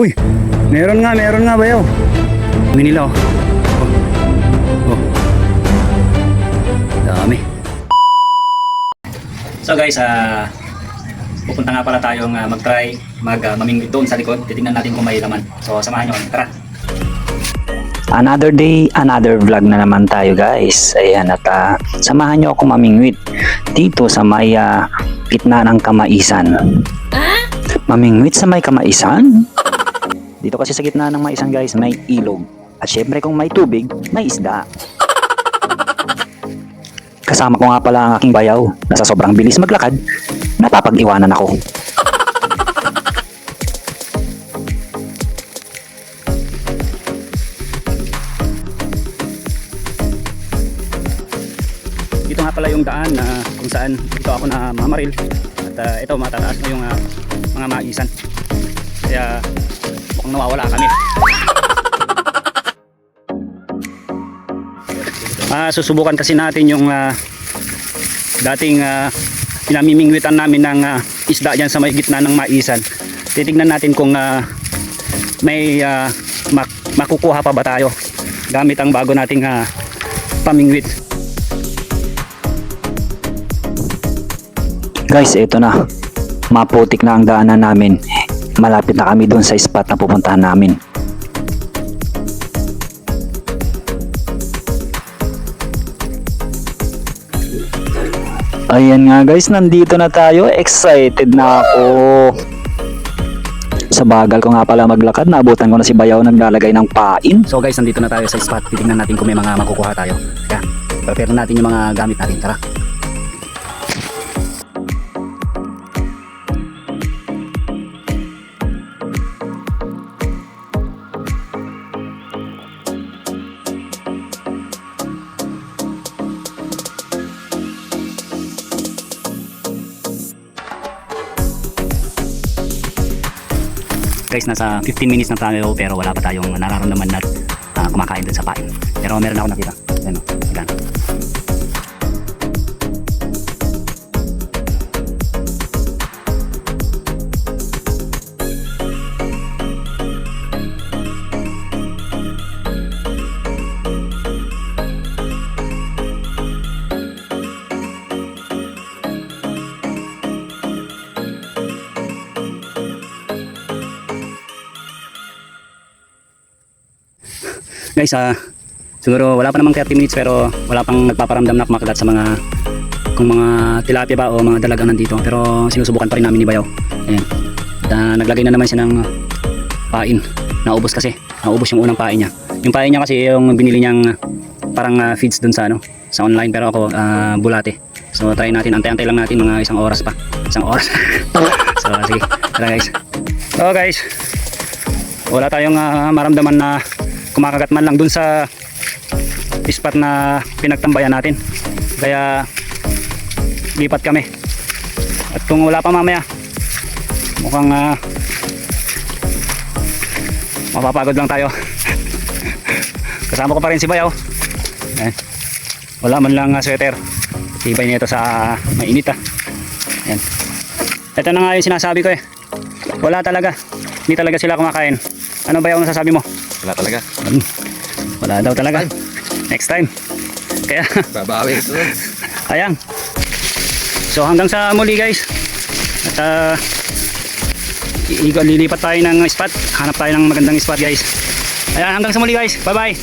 Uy, meron nga bayaw. Ang nila oh. Oh. Dami. So guys, pupunta nga pala tayong mag-try mamingwit doon sa likod. Titingnan natin kung may laman. So samahan nyo kami. Tara. Another day, another vlog na naman tayo guys. Ayan at samahan nyo ako mamingwit dito sa may gitna ng kamaisan. Mamingwit sa may kamaisan? Dito kasi sa gitna ng maisan guys, may ilog. At syempre kung may tubig, may isda. Kasama ko nga pala ang aking bayaw na sa sobrang bilis maglakad, napapag-iwanan ako. Dito nga pala yung daan na kung saan dito ako na mamaril. At ito matataas na yung mga maisan. Kaya mukhang nawawala kami. Susubukan kasi natin yung dating pinamimingwitan namin ng isda dyan sa may gitna ng maisan. Titignan natin kung may makukuha pa ba tayo gamit ang bago nating pamingwit. Guys, ito na. Maputik na ang daanan namin. Malapit na kami doon sa spot na pupuntahan namin. Ayan nga guys, nandito na tayo. Excited na ako. Sa bagal ko nga pala maglakad, naabutan ko na si Bayaw naglalagay ng pain. So guys, nandito na tayo sa spot. Titingnan natin kung may mga makukuha tayo. Kaya, prepare natin yung mga gamit natin. Tara. Guys, nasa 15 minutes na tayo pero wala pa tayong nararamdaman na kumakain dun sa pain. Pero meron ako nakita. Ayan o, ayan. Guys, siguro wala pa namang 30 minutes pero wala pang nagpaparamdam na kumakagat sa mga tilapia ba o mga dalagang nandito. Pero sinusubukan pa rin namin ni Bayaw. Ayan. Naglagay na naman siya ng pain. Naubos kasi. Naubos yung unang pain niya. Yung pain niya kasi yung binili niyang parang feeds dun sa sa online, pero ako bulate. So try natin, antay-antay lang natin mga isang oras pa. Isang oras. So sige, tara guys. So guys, wala tayong maramdaman na kumakagat man lang dun sa spot na pinagtambayan natin. Kaya lipat kami. At kung wala pa mamaya, mukhang mapapagod lang tayo. Kasama ko pa rin si Bayaw. Wala man lang sweater. Tibay nito sa mainit Ayan. Ito na nga yung sinasabi ko Wala talaga. Hindi talaga sila kumakain. Ano ba yung nasasabi mo? Wala talaga. Wala daw talaga. Next time. Kaya Babawi ito. ayan. So hanggang sa muli guys. At lilipat tayo ng spot. Hanap tayo ng magandang spot guys. Ayan, hanggang sa muli guys. Bye bye.